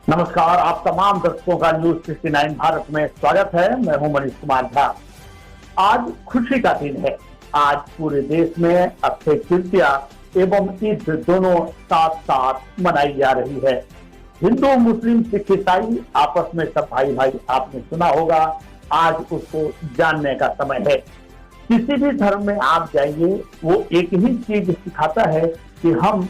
नमस्कार, आप तमाम दर्शकों का न्यूज 69 भारत में स्वागत है। मैं हूं मनीष कुमार झा। आज खुशी का दिन है। आज पूरे देश में अक्षय तृतीया एवं ईद दोनों साथ साथ मनाई जा रही है। हिंदू, मुस्लिम, सिख, ईसाई आपस में सब भाई भाई, आपने सुना होगा। आज उसको जानने का समय है। किसी भी धर्म में आप जाइए, वो एक ही चीज सिखाता है कि हम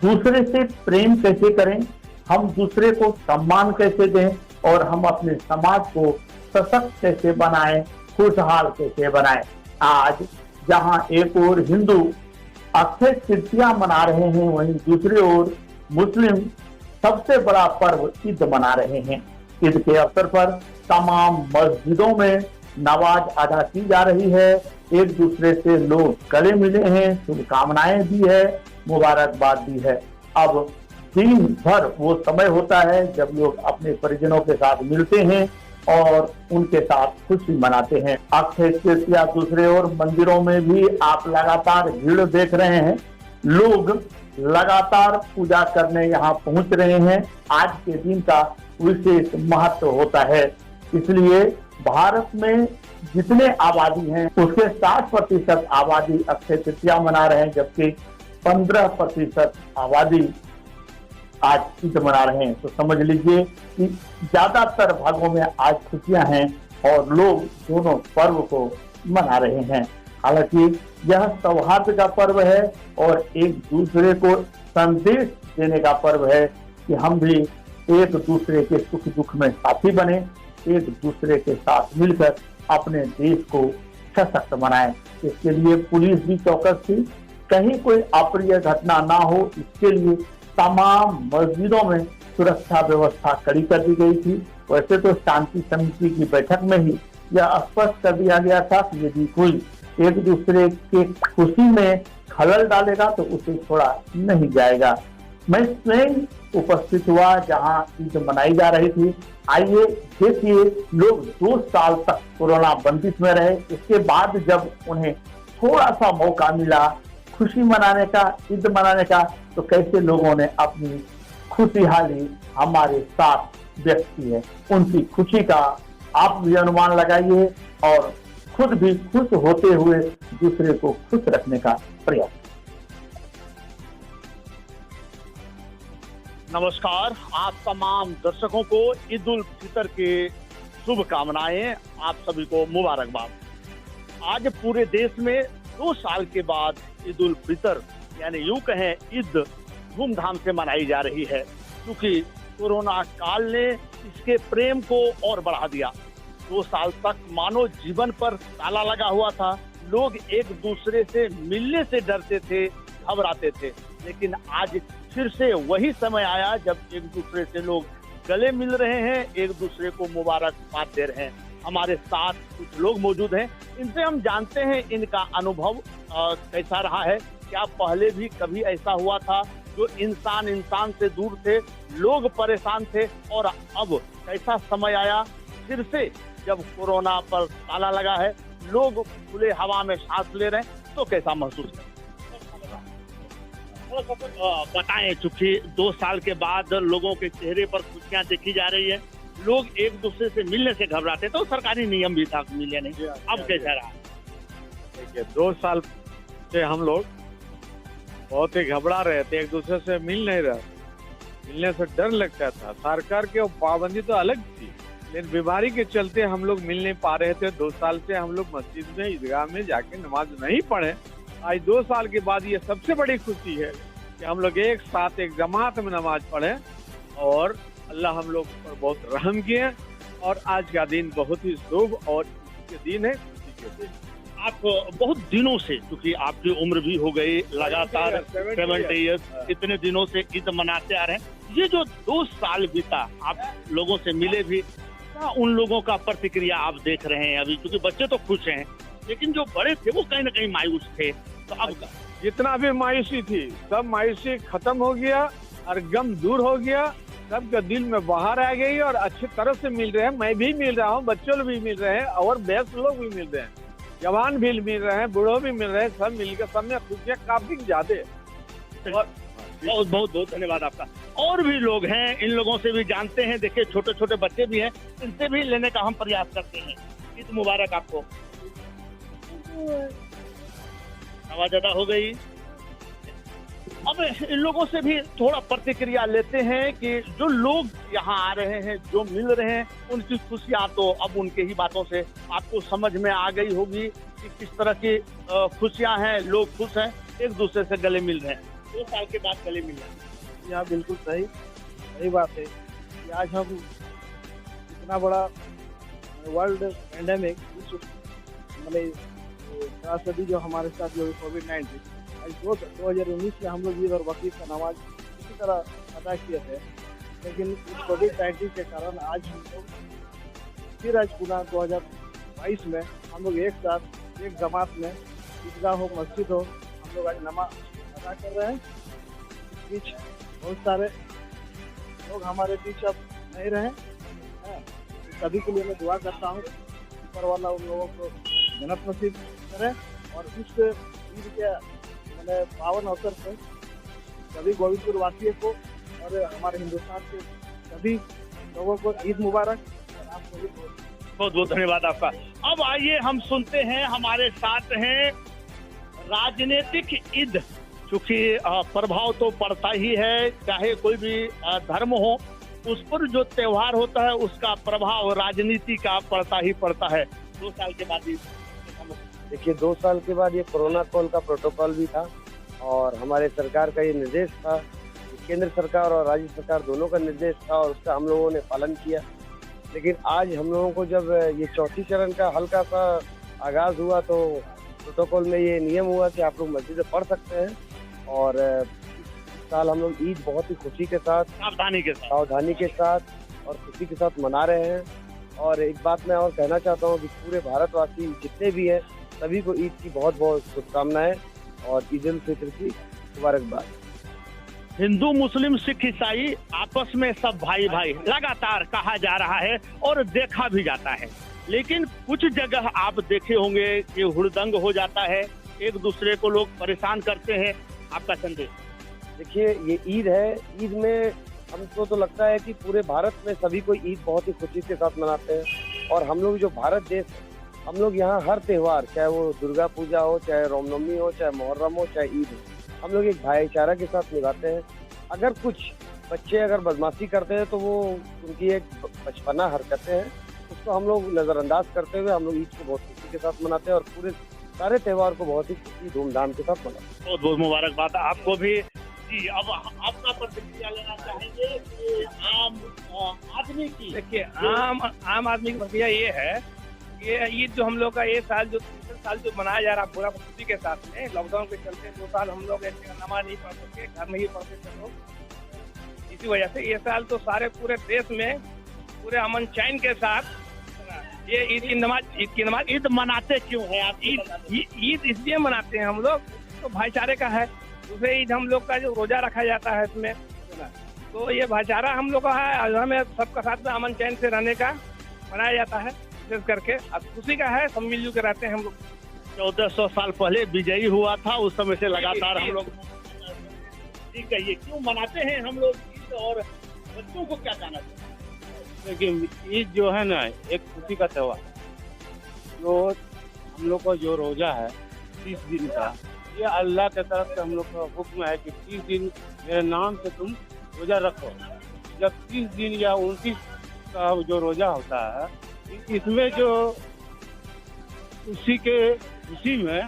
दूसरे से प्रेम कैसे करें, हम दूसरे को सम्मान कैसे दें और हम अपने समाज को सशक्त कैसे बनाएं, खुशहाल कैसे बनाएं। आज जहां एक ओर हिंदू अक्षय तृतीया मना रहे हैं, वहीं दूसरी ओर मुस्लिम सबसे बड़ा पर्व ईद मना रहे हैं। ईद के अवसर पर तमाम मस्जिदों में नमाज अदा की जा रही है। एक दूसरे से लोग गले मिले हैं, शुभकामनाएं दी है, मुबारकबाद दी है। अब दिन भर वो समय होता है जब लोग अपने परिजनों के साथ मिलते हैं और उनके साथ खुशी मनाते हैं। अक्षय तृतीया दूसरे ओर मंदिरों में भी आप लगातार भीड़ देख रहे हैं। लोग लगातार पूजा करने यहाँ पहुंच रहे हैं। आज के दिन का विशेष महत्व होता है, इसलिए भारत में जितने आबादी हैं उसके 60% आबादी अक्षय तृतीया मना रहे हैं, जबकि 15% आबादी आज ईद मना रहे हैं। तो समझ लीजिए कि ज्यादातर भागों में आज खुशियां हैं और लोग दोनों पर्व को मना रहे हैं। हालांकि यह सौहार्द का पर्व है और एक दूसरे को संदेश देने का पर्व है कि हम भी एक दूसरे के सुख दुख में साथी बने, एक दूसरे के साथ मिलकर अपने देश को सशक्त बनाएं। इसके लिए पुलिस भी चौकस थी, कहीं कोई अप्रिय घटना ना हो, इसके लिए तमाम मस्जिदों में सुरक्षा व्यवस्था कड़ी कर दी गई थी। वैसे तो शांति समिति की बैठक में ही यह स्पष्ट कर दिया गया था कि यदि कोई एक दूसरे के खुशी में खलल डालेगा तो उसे छोड़ा नहीं जाएगा। मैं स्वयं उपस्थित हुआ जहां ईद मनाई जा रही थी। आइए देखिए, लोग 2 साल तक कोरोना बंदिश में रहे, इसके बाद जब उन्हें थोड़ा सा मौका मिला खुशी मनाने का, ईद मनाने का, तो कैसे लोगों ने अपनी खुशहाली हमारे साथ व्यक्त की है। उनकी खुशी का आप भी अनुमान लगाइए और खुद भी खुश होते हुए दूसरे को खुश रखने का प्रयास। नमस्कार, आप तमाम दर्शकों को ईद उल फितर के शुभकामनाएं, आप सभी को मुबारकबाद। आज पूरे देश में 2 साल के बाद ईद उल फितर यानी यूं कहें ईद धूमधाम से मनाई जा रही है, क्योंकि कोरोना काल ने इसके प्रेम को और बढ़ा दिया। 2 साल तक मानव जीवन पर ताला लगा हुआ था। लोग एक दूसरे से मिलने से डरते थे, घबराते थे, लेकिन आज फिर से वही समय आया जब एक दूसरे से लोग गले मिल रहे हैं, एक दूसरे को मुबारकबाद दे रहे हैं। हमारे साथ कुछ लोग मौजूद हैं, इनसे हम जानते हैं इनका अनुभव कैसा रहा है। क्या पहले भी कभी ऐसा हुआ था जो इंसान से दूर थे, लोग परेशान थे, और अब कैसा समय आया फिर से जब कोरोना पर ताला लगा है, लोग खुले हवा में सांस ले रहे हैं, तो कैसा महसूस है? बताएं, चूंकि 2 साल के बाद लोगों के चेहरे पर खुशियां देखी जा रही है। लोग एक दूसरे से मिलने से घबराते, तो सरकारी नियम भी था, मिले नहीं, अब कैसा रहा? देखिए, 2 साल से हम लोग बहुत ही घबरा रहे थे, एक दूसरे से मिल नहीं रहे, मिलने से डर लगता था। सरकार की पाबंदी तो अलग थी, लेकिन बीमारी के चलते हम लोग मिल नहीं पा रहे थे। 2 साल से हम लोग मस्जिद में, ईदगाह में जाके नमाज नहीं पढ़े। आज 2 साल के बाद ये सबसे बड़ी खुशी है कि हम लोग एक साथ एक जमात में नमाज पढ़े और अल्लाह हम लोग पर बहुत रहम किए। और आज का दिन बहुत ही शुभ और खुशी के दिन है, खुशी के दिन। आप बहुत दिनों से, क्योंकि आपकी उम्र भी हो गई, लगातार 70 ईयर्स, इतने दिनों से ईद मनाते आ रहे हैं। ये जो 2 साल बीता, आप लोगों से मिले भी, क्या उन लोगों का प्रतिक्रिया आप देख रहे हैं अभी? क्योंकि बच्चे तो खुश हैं, लेकिन जो बड़े थे वो कहीं ना कहीं मायूस थे। तो अब जितना भी मायूसी थी, सब मायूसी खत्म हो गया और गम दूर हो गया। सबका दिल में बाहर आ गई और अच्छी तरह से मिल रहे हैं। मैं भी मिल रहा हूँ, बच्चों लोग भी मिल रहे हैं और वयस्क लोग भी मिल रहे हैं, जवान भी मिल रहे हैं, बूढ़ों भी मिल रहे हैं। सब मिलकर सब में खुशियाँ काफी ज्यादा है। बहुत बहुत बहुत धन्यवाद आपका। और भी लोग हैं, इन लोगों से भी जानते हैं। देखिए छोटे छोटे बच्चे भी हैं, इनसे भी लेने का हम प्रयास करते हैं। ईद मुबारक आपको। आवाज ज्यादा हो गई। अब इन लोगों से भी थोड़ा प्रतिक्रिया लेते हैं कि जो लोग यहाँ आ रहे हैं, जो मिल रहे हैं, उनकी खुशियाँ तो अब उनके ही बातों से आपको समझ में आ गई होगी कि किस तरह की खुशियाँ हैं। लोग खुश हैं, एक दूसरे से गले मिल रहे हैं। 2 साल के बाद गले मिल रहे हैं। यहाँ बिल्कुल सही बात है कि आज हम इतना बड़ा वर्ल्ड पैंडेमिक मतलब त्रासदी जो हमारे साथ जो कोविड-19 आज 2019 में हम लोग ईद और बकरीद का नमाज इसी तरह अदा किए थे, लेकिन इस कोविड-19 के कारण आज हम लोग फिर आज पुनः 2022 में हम लोग एक साथ एक जमात में ईदगाह हो, मस्जिद हो, हम लोग आज नमाज अदा कर रहे हैं। इस बीच बहुत सारे लोग हमारे बीच अब नहीं रहे हैं। सभी के लिए मैं दुआ करता हूँ, ऊपर वाला उन लोगों को जन्नत नसीब करे और इस ईद के मैंने पावन अवसर पर सभी गोविंदपुर वासियों को और हमारे हिंदुस्तान के सभी लोगों को ईद मुबारक। और आप सभी को बहुत बहुत धन्यवाद आपका। अब आइए हम सुनते हैं, हमारे साथ हैं राजनीतिक ईद। चूंकि प्रभाव तो पड़ता ही है, चाहे कोई भी धर्म हो, उस पर जो त्योहार होता है उसका प्रभाव राजनीति का पड़ता ही पड़ता है। 2 साल के बाद देखिए 2 साल के बाद ये कोरोना कॉल का प्रोटोकॉल भी था और हमारे सरकार का ये निर्देश था, केंद्र सरकार और राज्य सरकार दोनों का निर्देश था और उसका हम लोगों ने पालन किया। लेकिन आज हम लोगों को जब ये चौथी चरण का हल्का सा आगाज हुआ तो प्रोटोकॉल में ये नियम हुआ कि आप लोग मस्जिद में पढ़ सकते हैं। और इस साल हम लोग ईद बहुत ही खुशी के साथ, सावधानी के साथ और खुशी के साथ मना रहे हैं। और एक बात मैं और कहना चाहता हूँ कि पूरे भारतवासी जितने भी हैं सभी को ईद की बहुत बहुत शुभकामनाएं और ईद उल फित्र की मुबारकबाद। हिंदू, मुस्लिम, सिख, ईसाई आपस में सब भाई भाई लगातार कहा जा रहा है और देखा भी जाता है। लेकिन कुछ जगह आप देखे होंगे कि हुड़दंग हो जाता है, एक दूसरे को लोग परेशान करते हैं। आपका संदेश? देखिए ये ईद है, ईद में हमको तो लगता है कि पूरे भारत में सभी कोई ईद बहुत ही खुशी के साथ मनाते हैं। और हम लोग जो भारत देश, हम लोग यहाँ हर त्योहार, चाहे वो दुर्गा पूजा हो, चाहे रामनवमी हो, चाहे मुहर्रम हो, चाहे ईद हो, हम लोग एक भाईचारा के साथ निभाते हैं। अगर कुछ बच्चे अगर बदमाशी करते हैं तो वो उनकी एक बचपना हरकतें हैं, उसको हम लोग नज़रअंदाज करते हुए हम लोग ईद को बहुत खुशी के साथ मनाते हैं और पूरे सारे त्योहार को बहुत ही खुशी धूमधाम के साथ मनाते हैं। बहुत बहुत मुबारकबाद आपको भी जी। अब आपका प्रतिक्रिया लेना चाहेंगे कि आम आदमी की? देखिए आम आदमी की प्रतिक्रिया ये है कि ईद जो हम लोग का ये साल जो जो मनाया जा रहा है पूरा खुशी के साथ में, लॉकडाउन के चलते 2 साल हम लोग नमाज नहीं पढ़ सके, घर में ही पढ़ते थे लोग। इसी वजह से ये साल तो सारे पूरे देश में पूरे अमन चैन के साथ ये ईद की नमाज ईद मनाते क्यों है आप? ईद इसलिए मनाते हैं हम लोग तो भाईचारे का है। दूसरे ईद हम लोग का जो रोजा रखा जाता है इसमें, तो ये भाईचारा हम लोग का है और हमें सबका साथ में अमन चैन से रहने का मनाया जाता है विशेष करके। अब खुशी का है, सब मिलजुल के रहते हैं हम लोग। 1400 साल पहले विजयी हुआ था, उस समय से लगातार हम लोग ठीक है। ये क्यों मनाते हैं हम लोग ईद और बच्चों को क्या कहना चाहिए? देखिए ईद जो है ना एक खुशी का त्योहार, जो हम लोग का जो रोजा है 30 दिन का, ये अल्लाह के तरफ से हम लोग का हुक्म है कि 30 दिन मेरे नाम से तुम रोजा रखो। जब 30 दिन या 29 का जो रोजा होता है, इसमें जो खुशी में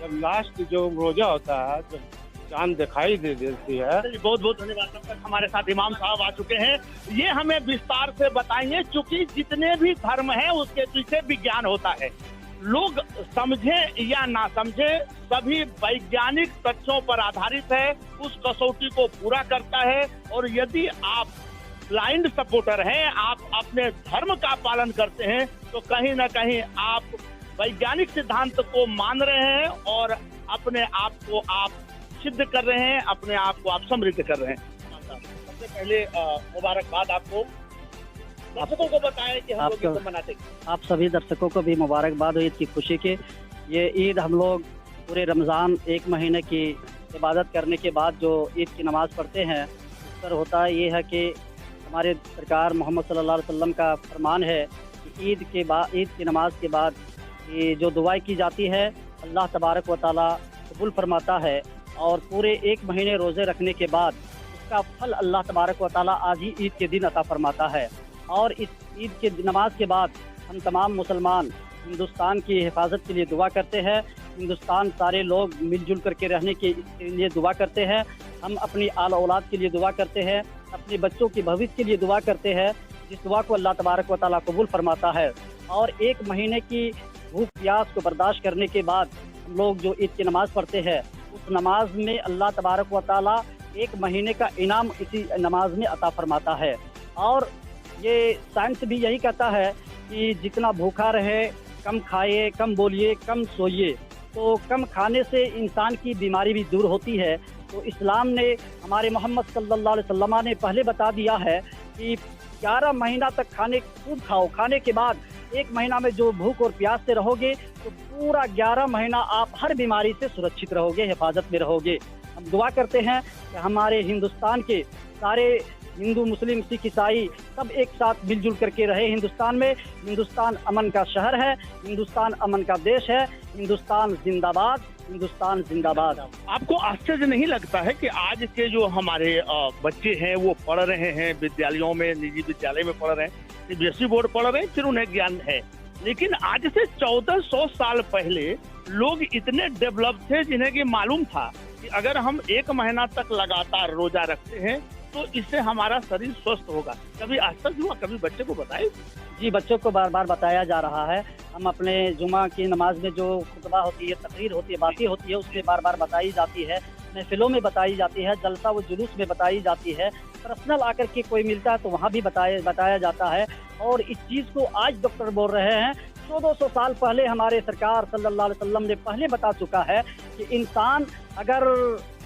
जब लास्ट जो रोजा होता है जब चांद दिखाई दे देती है। बहुत बहुत धन्यवाद। तब तक हमारे साथ इमाम साहब आ चुके हैं, ये हमें विस्तार से बताएंगे। क्योंकि जितने भी धर्म हैं उसके पीछे विज्ञान होता है। लोग समझे या ना समझे, सभी वैज्ञानिक तथ्यों पर आधारित है, उस कसौटी को पूरा करता है। और यदि आप ब्लाइंड सपोर्टर हैं, आप अपने धर्म का पालन करते हैं, तो कहीं ना कहीं आप वैज्ञानिक सिद्धांत को मान रहे हैं और अपने आप को आप सिद्ध कर रहे हैं, अपने आप को आप समृद्ध कर रहे हैं। सबसे पहले मुबारकबाद आपको। दर्शकों को बताएं कि हम लोग ईद मनाते हैं। आप सभी दर्शकों को भी मुबारकबाद हो ईद की खुशी के। ये ईद हम लोग पूरे रमज़ान 1 महीने की इबादत करने के बाद जो ईद की नमाज़ पढ़ते हैं, उत्तर होता है ये है कि हमारे सरकार मोहम्मद सल्लल्लाहु अलैहि वसल्लम का फरमान है कि ईद की नमाज के बाद ये जो दुआएं की जाती है अल्लाह तबारक व तआला कबूल फरमाता है, और पूरे 1 महीने रोज़े रखने के बाद उसका फल अल्लाह तबारक व तआला आज ही ईद के दिन अता फरमाता है। और इस ईद के नमाज के बाद हम तमाम मुसलमान हिंदुस्तान की हिफाजत के लिए दुआ करते हैं। हिंदुस्तान सारे लोग मिलजुल करके रहने के लिए दुआ करते हैं। हम अपनी आल औलाद के लिए दुआ करते हैं, अपने बच्चों के भविष्य के लिए दुआ करते हैं, जिस दुआ को अल्लाह तबारक व तआला कबूल फरमाता है। और 1 महीने की भूख प्यास को बर्दाश्त करने के बाद हम लोग जो ईद की नमाज़ पढ़ते हैं, उस नमाज में अल्लाह तबारक व तआला 1 महीने का इनाम इसी नमाज में अता फरमाता है। और ये साइंस भी यही कहता है कि जितना भूखा रहे, कम खाए, कम बोलिए, कम सोइए। तो कम खाने से इंसान की बीमारी भी दूर होती है। तो इस्लाम ने, हमारे मोहम्मद सल्लल्लाहु अलैहि वसल्लम ने पहले बता दिया है कि 11 महीना तक खाने खूब खाओ, खाने के बाद 1 महीना में जो भूख और प्यास से रहोगे तो पूरा 11 महीना आप हर बीमारी से सुरक्षित रहोगे, हिफाजत में रहोगे। हम दुआ करते हैं कि हमारे हिंदुस्तान के सारे हिंदू, मुस्लिम, सिख, ईसाई सब एक साथ मिलजुल करके रहे हिंदुस्तान में। हिंदुस्तान अमन का शहर है, हिंदुस्तान अमन का देश है। हिंदुस्तान जिंदाबाद, हिंदुस्तान जिंदाबाद। आपको आश्चर्य नहीं लगता है कि आज के जो हमारे बच्चे हैं वो पढ़ रहे हैं विद्यालयों में, निजी विद्यालय में पढ़ रहे हैं, सीबीएसई बोर्ड पढ़ रहे हैं, फिर उन्हें ज्ञान है, लेकिन आज से 1400 साल पहले लोग इतने डेवलप थे जिन्हें कि मालूम था कि अगर हम 1 महीना तक लगातार रोजा रखते हैं तो इससे हमारा शरीर स्वस्थ होगा। कभी आश्चर्य हुआ? कभी बच्चे को बताए? जी, बच्चों को बार बार बताया जा रहा है। हम अपने जुमा की नमाज में जो खुतबा होती है, तकरीर होती है, बातें होती है, उसमें बार बार बताई जाती है, महफिलों में बताई जाती है, जलसा व जुलूस में बताई जाती है, पर्सनल आकर के कोई मिलता है तो वहाँ भी बताया जाता है। और इस चीज़ को आज डॉक्टर बोल रहे हैं, 1400 साल पहले हमारे सरकार सल्लल्लाहु अलैहि वसल्लम ने पहले बता चुका है कि इंसान अगर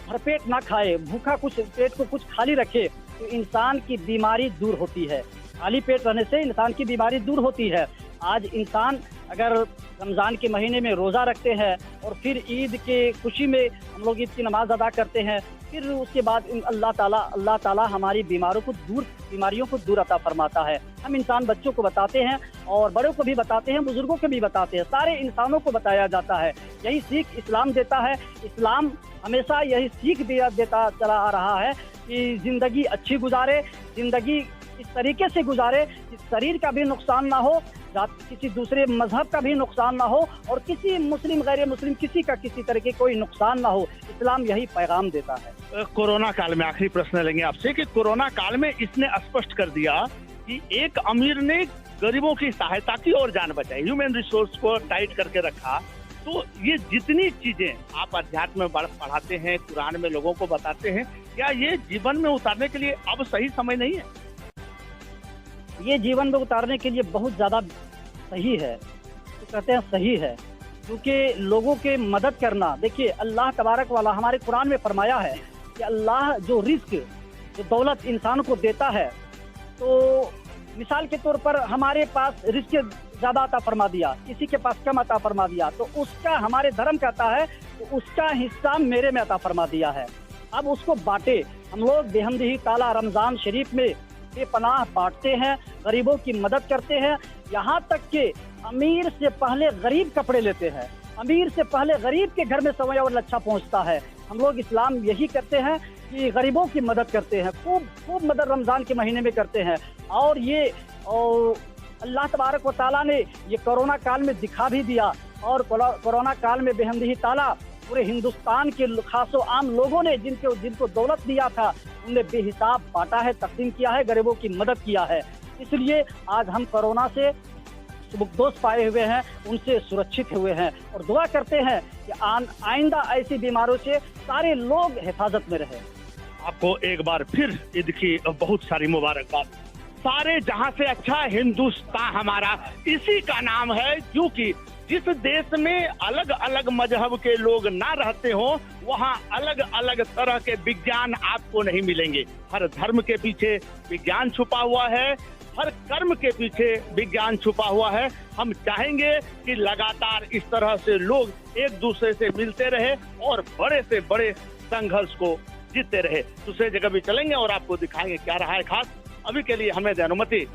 भरपेट ना खाए, भूखा कुछ पेट को कुछ खाली रखे तो इंसान की बीमारी दूर होती है। खाली पेट रहने से इंसान की बीमारी दूर होती है। आज इंसान अगर रमज़ान के महीने में रोज़ा रखते हैं और फिर ईद के खुशी में हम लोग ईद की नमाज अदा करते हैं, फिर उसके बाद अल्लाह ताला हमारी बीमारियों को दूर अता फरमाता है। हम इंसान बच्चों को बताते हैं और बड़ों को भी बताते हैं, बुजुर्गों को भी बताते हैं, सारे इंसानों को बताया जाता है। यही सीख इस्लाम देता है। इस्लाम हमेशा यही सीख देता चला आ रहा है कि ज़िंदगी अच्छी गुजारे, ज़िंदगी इस तरीके से गुजारे कि शरीर का भी नुकसान ना हो, किसी दूसरे मजहब का भी नुकसान ना हो, और किसी मुस्लिम गैर मुस्लिम किसी का किसी तरह के कोई नुकसान ना हो। इस्लाम यही पैगाम देता है। कोरोना काल में आखिरी प्रश्न लेंगे आपसे कि कोरोना काल में इसने स्पष्ट कर दिया कि एक अमीर ने गरीबों की सहायता की और जान बचाई, ह्यूमन रिसोर्स को टाइट करके रखा। तो ये जितनी चीजें आप अध्यात्म में पढ़ाते हैं, कुरान में लोगों को बताते हैं, क्या ये जीवन में उतारने के लिए अब सही समय नहीं है? ये जीवन में उतारने के लिए बहुत ज़्यादा सही है, तो कहते हैं सही है, क्योंकि लोगों के मदद करना। देखिए, अल्लाह तबारक वाला हमारे कुरान में फरमाया है कि अल्लाह जो रिस्क, जो दौलत इंसान को देता है, तो मिसाल के तौर पर हमारे पास रिस्क ज़्यादा अता फरमा दिया, किसी के पास कम अता फरमा दिया, तो उसका हमारे धर्म कहता है तो उसका हिस्सा मेरे में अता फरमा दिया है। अब उसको बांटे। हम लोग बेहमदिही ताला रमज़ान शरीफ में बेपनाह बांटते हैं, गरीबों की मदद करते हैं, यहाँ तक कि अमीर से पहले गरीब कपड़े लेते हैं, अमीर से पहले गरीब के घर में सवैया और लच्छा पहुँचता है। हम लोग इस्लाम यही करते हैं कि गरीबों की मदद करते हैं, खूब मदद रमज़ान के महीने में करते हैं। और ये अल्लाह तबारक व तआला ने ये कोरोना काल में दिखा भी दिया, और कोरोना काल में बेहमदिही ताला पूरे हिंदुस्तान के खासो आम लोगों ने जिनको दौलत दिया था, उन्हें बेहिसाब बांटा है, तकसीम किया है, गरीबों की मदद किया है। इसलिए आज हम कोरोना से सुबकदोश पाए हुए हैं, उनसे सुरक्षित हुए हैं, और दुआ करते हैं कि आइंदा ऐसी बीमारियों से सारे लोग हिफाजत में रहे। आपको एक बार फिर ईद की बहुत सारी मुबारकबाद। सारे जहां से अच्छा हिंदुस्तान हमारा इसी का नाम है, क्योंकि जिस देश में अलग अलग मजहब के लोग ना रहते हो, वहाँ अलग अलग तरह के विज्ञान आपको नहीं मिलेंगे। हर धर्म के पीछे विज्ञान छुपा हुआ है, हर कर्म के पीछे विज्ञान छुपा हुआ है। हम चाहेंगे कि लगातार इस तरह से लोग एक दूसरे से मिलते रहे और बड़े से बड़े संघर्ष को जीतते रहे। दूसरे जगह भी चलेंगे और आपको दिखाएंगे क्या रहा है खास। अभी के लिए हमें दे अनुमति।